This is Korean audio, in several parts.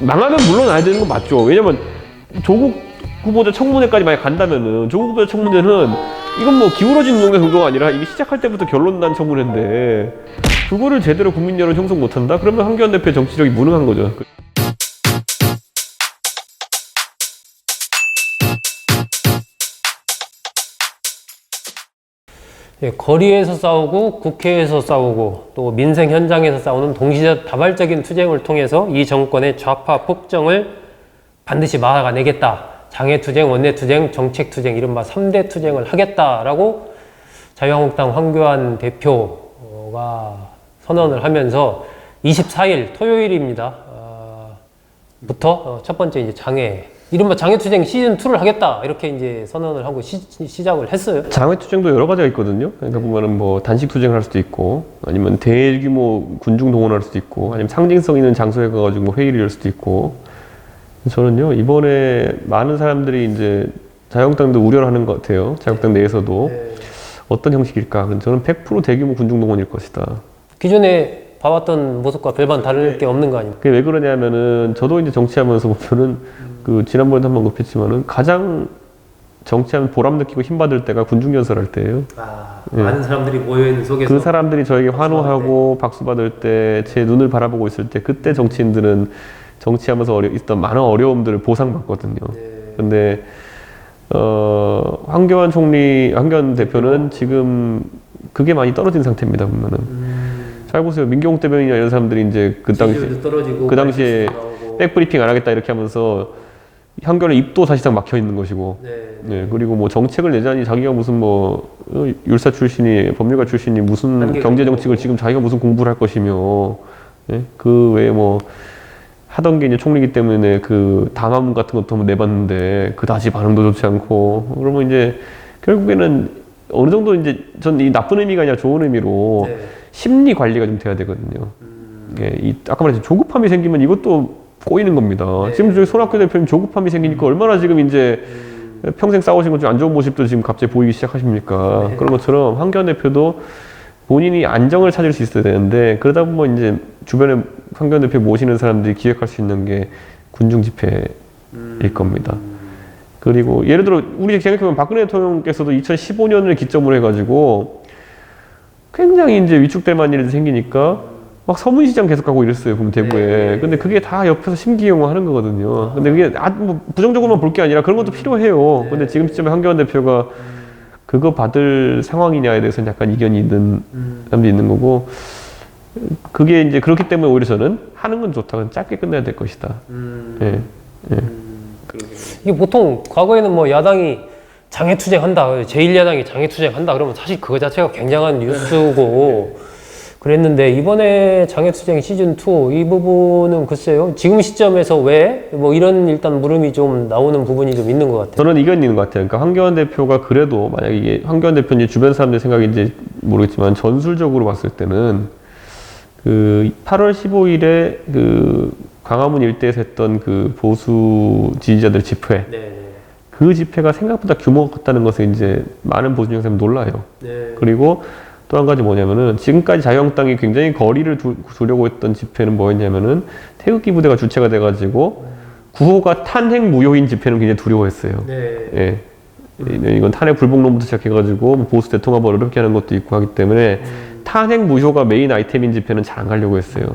망하면 물러나야 되는 건 맞죠. 왜냐면 조국 후보자 청문회까지 만약 간다면은 조국 후보자 청문회는 이건 뭐 기울어진 운동회 정도가 아니라 이게 시작할 때부터 결론 난 청문회인데 그거를 제대로 국민 여론 형성 못한다? 그러면 황교안 대표의 정치력이 무능한 거죠. 예, 거리에서 싸우고 국회에서 싸우고 또 민생 현장에서 싸우는 동시다발적인 투쟁을 통해서 이 정권의 좌파 폭정을 반드시 막아내겠다. 장애투쟁, 원내투쟁, 정책투쟁, 이른바 3대 투쟁을 하겠다라고 자유한국당 황교안 대표가 선언을 하면서 24일 토요일입니다. 부터 첫 번째 이제 이른바 장애투쟁 시즌2를 하겠다 이렇게 이제 선언을 하고 시작을 했어요. 장애투쟁도 여러 가지가 있거든요. 그러니까 보면은 뭐 단식투쟁을 할 수도 있고 아니면 대규모 군중 동원할 수도 있고 아니면 상징성 있는 장소에 가가지고 뭐 회의를 열 수도 있고 저는요 이번에 많은 사람들이 이제 자유한국당도 우려를 하는 것 같아요. 자유한국당 내에서도 어떤 형식일까? 저는 100% 대규모 군중 동원일 것이다. 기존에 봐왔던 모습과 별반 다를 게 없는 거 아닙니까? 그게 왜 그러냐면은 저도 이제 정치하면서 보면은 그 지난번에도 한번 급했지만은 가장 정치하면 보람 느끼고 힘 받을 때가 군중 연설할 때예요. 많은 사람들이 모여 있는 속에서 그 사람들이 저에게 환호하고 박수 받을 때 제 눈을 바라보고 있을 때 그때 정치인들은 정치하면서 있던 많은 어려움들을 보상받거든요. 근데 황교안 대표는 지금 그게 많이 떨어진 상태입니다. 보면은 잘 보세요. 민경욱 대변인이나 이런 사람들이 이제 그 당시에 백브리핑 안 하겠다 이렇게 하면서 황교안의 입도 사실상 막혀 있는 것이고, 네, 그리고 뭐 정책을 내자니 자기가 무슨 뭐 율사 출신이 법률가 출신이 무슨 경제 정책을 지금 자기가 무슨 공부를 할 것이며, 네? 그 외에 뭐 하던 게 이제 총리기 때문에 그 담화문 같은 것도 한번 내봤는데 그 다시 반응도 좋지 않고 그러면 이제 결국에는 어느 정도 이제 전 이 나쁜 의미가 아니라 좋은 의미로 심리 관리가 좀 돼야 되거든요. 예, 아까 말했죠. 조급함이 생기면 이것도 꼬이는 겁니다. 지금 저희 손학규 대표님 조급함이 생기니까 얼마나 지금 이제 평생 싸우신 것 중 안 좋은 모습도 지금 갑자기 보이기 시작하십니까? 그런 것처럼 황교안 대표도 본인이 안정을 찾을 수 있어야 되는데 그러다 보면 이제 주변에 황교안 대표 모시는 사람들이 기획할 수 있는 게 군중 집회일 겁니다. 그리고 예를 들어 우리 생각해보면 박근혜 대통령께서도 2015년을 기점으로 해가지고 굉장히 이제 위축될 만한 일이 생기니까 막 서문시장 계속 가고 이랬어요. 보면 대구에. 근데 그게 다 옆에서 심기용하는 거거든요. 근데 그게 뭐 부정적으로만 볼 게 아니라 그런 것도 필요해요. 근데 지금 시점에 황교안 대표가 그거 받을 상황이냐에 대해서는 약간 이견이 있는 사람도 있는 거고 그게 이제 그렇기 때문에 오히려 저는 하는 건 좋다. 짧게 끝내야 될 것이다. 예. 이게 보통 과거에는 뭐 야당이 장애투쟁한다, 제1야당이 장애투쟁한다 그러면 사실 그거 자체가 굉장한 뉴스고 그랬는데 이번에 장애투쟁 시즌2 이 부분은 글쎄요 지금 시점에서 왜 뭐 이런 일단 물음이 좀 나오는 부분이 좀 있는 것 같아요. 저는 이건 있는 것 같아요. 그러니까 황교안 대표가 그래도 만약에 이게 황교안 대표님 주변 사람들 생각인지 모르겠지만 전술적으로 봤을 때는 그 8월 15일에 그 광화문 일대에서 했던 그 보수 지지자들 집회 그 집회가 생각보다 규모가 컸다는 것에 이제 많은 보수 정상들이 놀라요. 그리고 또 한 가지 뭐냐면은 지금까지 자유한국당이 굉장히 거리를 두려고 했던 집회는 뭐였냐면은 태극기 부대가 주체가 돼가지고 구호가 탄핵 무효인 집회는 굉장히 두려워했어요. 예. 이건 탄핵 불복론부터 시작해가지고 뭐 보수 대통합을 어렵게 하는 것도 있고 하기 때문에 탄핵 무효가 메인 아이템인 집회는 잘 안 가려고 했어요.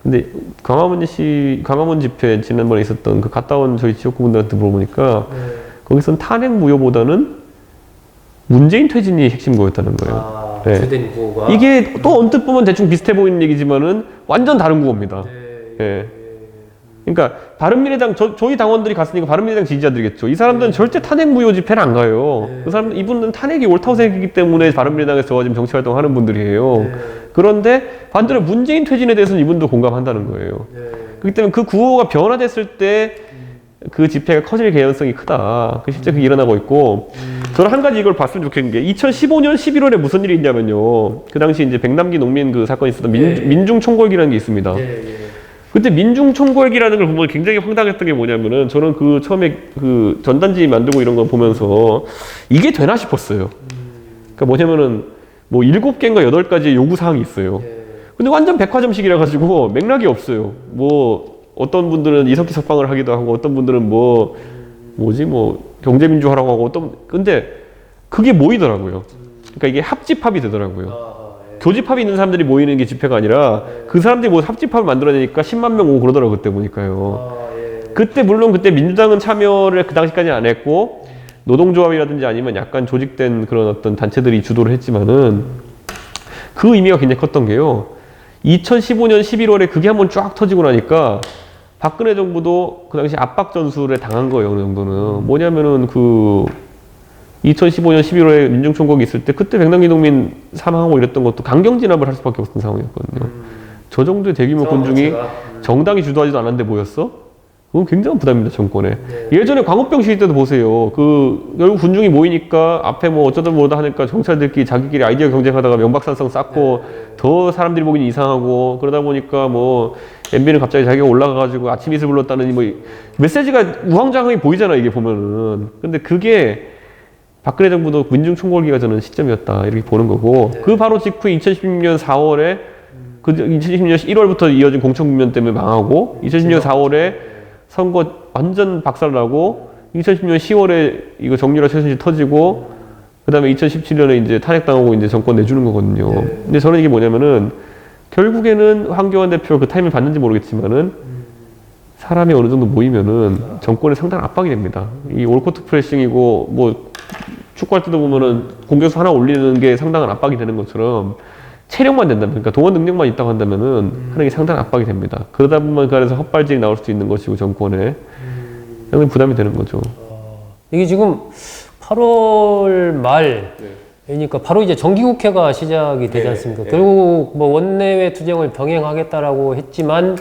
근데 광화문 집회 지난번에 있었던 그 갔다 온 저희 지역구분들한테 물어보니까 거기선 탄핵 무효보다는 문재인 퇴진이 핵심 거였다는 거예요. 주된 구호가 이게 또 언뜻 보면 대충 비슷해 보이는 얘기지만은 완전 다른 구호입니다. 그러니까 바른미래당 저희 당원들이 갔으니까 바른미래당 지지자들이겠죠. 이 사람들은 절대 탄핵 무효 집회를 안 가요. 그 사람 이분들은 탄핵이 옳다고 생각이기 때문에 바른미래당에서 저와 지금 정치 활동하는 분들이에요. 그런데 반대로 문재인 퇴진에 대해서는 이분도 공감한다는 거예요. 그렇기 때문에 그 구호가 변화됐을 때 그 집회가 커질 개연성이 크다. 실제 그게 일어나고 있고 저는 한 가지 이걸 봤으면 좋겠는 게 2015년 11월에 무슨 일이 있냐면요. 그 당시 이제 백남기 농민 그 사건이 있었던 민중총궐기라는 게 있습니다. 그때 민중총궐기라는 걸 보면 굉장히 황당했던 게 뭐냐면은 저는 그 처음에 그 전단지 만들고 이런 거 보면서 이게 되나 싶었어요. 그러니까 뭐냐면은 뭐 7개인가 8가지 요구사항이 있어요. 근데 완전 백화점식이라 가지고 맥락이 없어요. 뭐 어떤 분들은 이석기 석방을 하기도 하고 어떤 분들은 뭐 경제민주화라고 하고 근데 그게 모이더라고요. 그러니까 이게 합집합이 되더라고요. 교집합이 있는 사람들이 모이는 게 집회가 아니라 그 사람들이 뭐 합집합을 만들어내니까 10만 명 오고 그러더라고요. 그때 보니까요. 그때 물론 그때 민주당은 참여를 그 당시까지 안 했고 노동조합이라든지 아니면 약간 조직된 그런 어떤 단체들이 주도를 했지만은 그 의미가 굉장히 컸던 게요. 2015년 11월에 그게 한번 쫙 터지고 나니까 박근혜 정부도 그 당시 압박 전술에 당한 거예요. 어느 정도는. 뭐냐면은 2015년 11월에 민중총궐이 있을 때 그때 백남기동민 사망하고 이랬던 것도 강경 진압을 할 수밖에 없는 상황이었거든요. 저 정도의 대규모 군중이 정당이 주도하지도 않았는데 모였어? 그건 굉장한 부담입니다, 정권에. 네. 예전에 광우병 시위 때도 보세요. 결국 군중이 모이니까 앞에 뭐 어쩌다 뭐다 하니까 경찰들끼리 자기끼리 아이디어 경쟁하다가 명박산성 쌓고 더 사람들이 보기엔 이상하고 그러다 보니까 뭐 MB는 갑자기 자기가 올라가가지고 아침 이슬 불렀다느니 뭐 메시지가 우왕좌왕이 보이잖아, 이게 보면은. 근데 그게 박근혜 정부도 민중총궐기가 저는 시점이었다, 이렇게 보는 거고. 그 바로 직후에 2016년 4월에 2016년 1월부터 이어진 공천국면 때문에 망하고 2016년 4월에 선거 완전 박살나고 2010년 10월에 이거 정유라 최순실 터지고 그다음에 2017년에 이제 탄핵당하고 이제 정권 내주는 거거든요. 근데 저는 이게 뭐냐면은 결국에는 황교안 대표 그 타이밍 받는지 모르겠지만은 사람이 어느 정도 모이면은 정권에 상당한 압박이 됩니다. 이 올코트 프레싱이고 뭐 축구할 때도 보면은 공격수 하나 올리는 게 상당한 압박이 되는 것처럼 체력만 된다면, 그러니까 동원 능력만 있다고 한다면은 하는 게 상당한 압박이 됩니다. 그러다 보면 그 안에서 헛발질이 나올 수도 있는 것이고 정권에 상당히 부담이 되는 거죠. 이게 지금 8월 말이니까 바로 이제 정기국회가 시작이 되지 않습니까? 결국 뭐 원내외 투쟁을 병행하겠다라고 했지만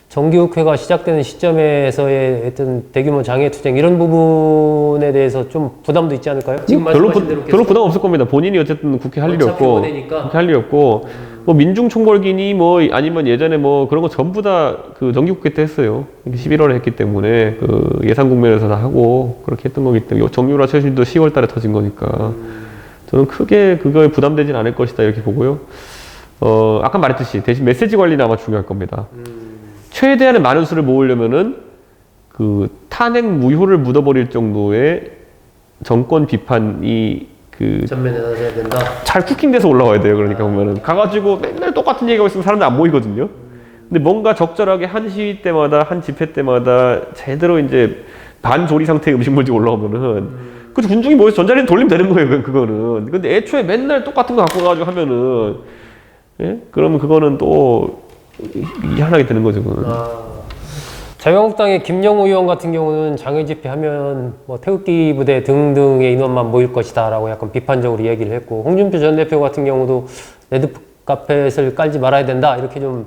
정기국회가 시작되는 시점에서의 어떤 대규모 장애투쟁 이런 부분에 대해서 좀 부담도 있지 않을까요? 지금 별로 부담 없을 겁니다. 본인이 어쨌든 국회 할 일이 없고, 뭐 민중총궐기니 뭐 아니면 예전에 뭐 그런 거 전부 다 그 정기국회 때 했어요. 11월에 했기 때문에 그 예산 국면에서 다 하고 그렇게 했던 거기 때문에 정유라 최순실도 10월 달에 터진 거니까 저는 크게 그거에 부담되진 않을 것이다 이렇게 보고요. 아까 말했듯이 대신 메시지 관리는 아마 중요할 겁니다. 최대한의 많은 수를 모으려면은 그 탄핵 무효를 묻어버릴 정도의 정권 비판이 그 전면에 나서야 된다. 잘 쿠킹돼서 올라와야 돼요. 그러니까 보면은 가가지고 맨날 똑같은 얘기하고 있으면 사람들 안 모이거든요. 근데 뭔가 적절하게 한 시위 때마다 한 집회 때마다 제대로 이제 반조리 상태의 음식물들이 올라오면은 그 군중이 모여서 전자레인지 돌리면 되는 거예요. 그거는. 근데 애초에 맨날 똑같은 거 갖고 가지고 하면은 그러면 그거는 또 희한하게 되는 거죠. 자유한국당의 김영우 의원 같은 경우는 장애 집회하면 뭐 태극기 부대 등등의 인원만 모일 것이다라고 약간 비판적으로 얘기를 했고, 홍준표 전 대표 같은 경우도 레드카펫을 깔지 말아야 된다 이렇게 좀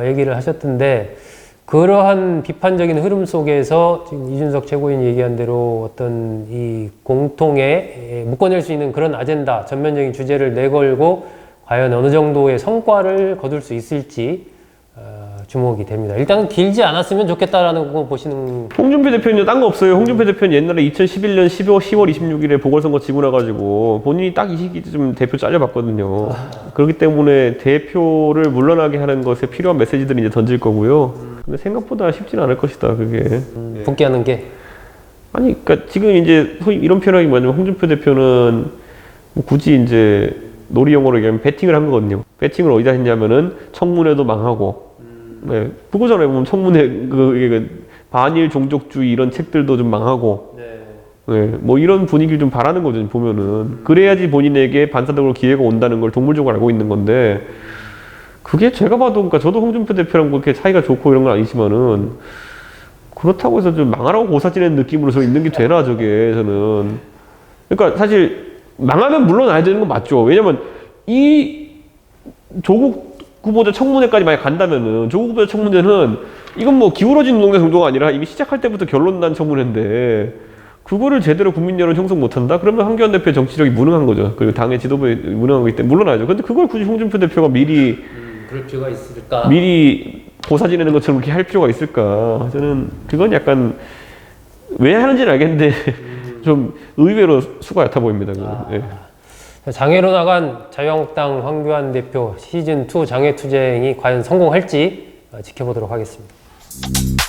얘기를 하셨던데, 그러한 비판적인 흐름 속에서 지금 이준석 최고위원이 얘기한 대로 어떤 이 공통에 묶어낼 수 있는 그런 아젠다, 전면적인 주제를 내걸고 과연 어느 정도의 성과를 거둘 수 있을지 주목이 됩니다. 일단은 길지 않았으면 좋겠다라는 거 보시는. 홍준표 대표는 딴 거 없어요. 홍준표 대표는 옛날에 2011년 10월 26일에 보궐선거 지고 나가지고 본인이 딱 이 시기쯤 대표 잘려봤거든요. 그렇기 때문에 대표를 물러나게 하는 것에 필요한 메시지들을 이제 던질 거고요. 근데 생각보다 쉽지는 않을 것이다, 그게. 복귀하는 게. 아니, 그러니까 지금 이제 소위 이런 표현이 뭐냐면 홍준표 대표는 뭐 굳이 이제 놀이 용어로 얘기하면 배팅을 한 거거든요. 배팅을 어디다 했냐면은 청문회도 망하고, 그거잖아요. 보면 청문회 그 반일 종족주의 이런 책들도 좀 망하고, 뭐 이런 분위기를 좀 바라는 거죠. 보면은 그래야지 본인에게 반사적으로 기회가 온다는 걸 동물적으로 알고 있는 건데, 그게 제가 봐도, 그러니까 저도 홍준표 대표랑 그렇게 사이가 좋고 이런 건 아니지만은 그렇다고 해서 좀 망하라고 고사 지내는 느낌으로 저 있는 게 되나, 저게. 저는 그러니까 사실 망하면 물러나야 되는 건 맞죠. 왜냐면 이 조국 후보자 청문회까지 만약 간다면은, 조국 후보자 청문회는 이건 뭐 기울어진 운동회 정도가 아니라 이미 시작할 때부터 결론 난 청문회인데, 그거를 제대로 국민 여론 형성 못한다? 그러면 황교안 대표의 정치력이 무능한 거죠. 그리고 당의 지도부에 무능한 거기 때문에 물러나야죠. 근데 그걸 굳이 홍준표 대표가 미리 그럴 필요가 있을까? 미리 고사 지내는 것처럼 그렇게 할 필요가 있을까? 저는 그건 약간 왜 하는지는 알겠는데 좀 의외로 수가 얕아 보입니다. 장애로 나간 자유한국당 황교안 대표 시즌2 장애투쟁이 과연 성공할지 지켜보도록 하겠습니다. 있습니다.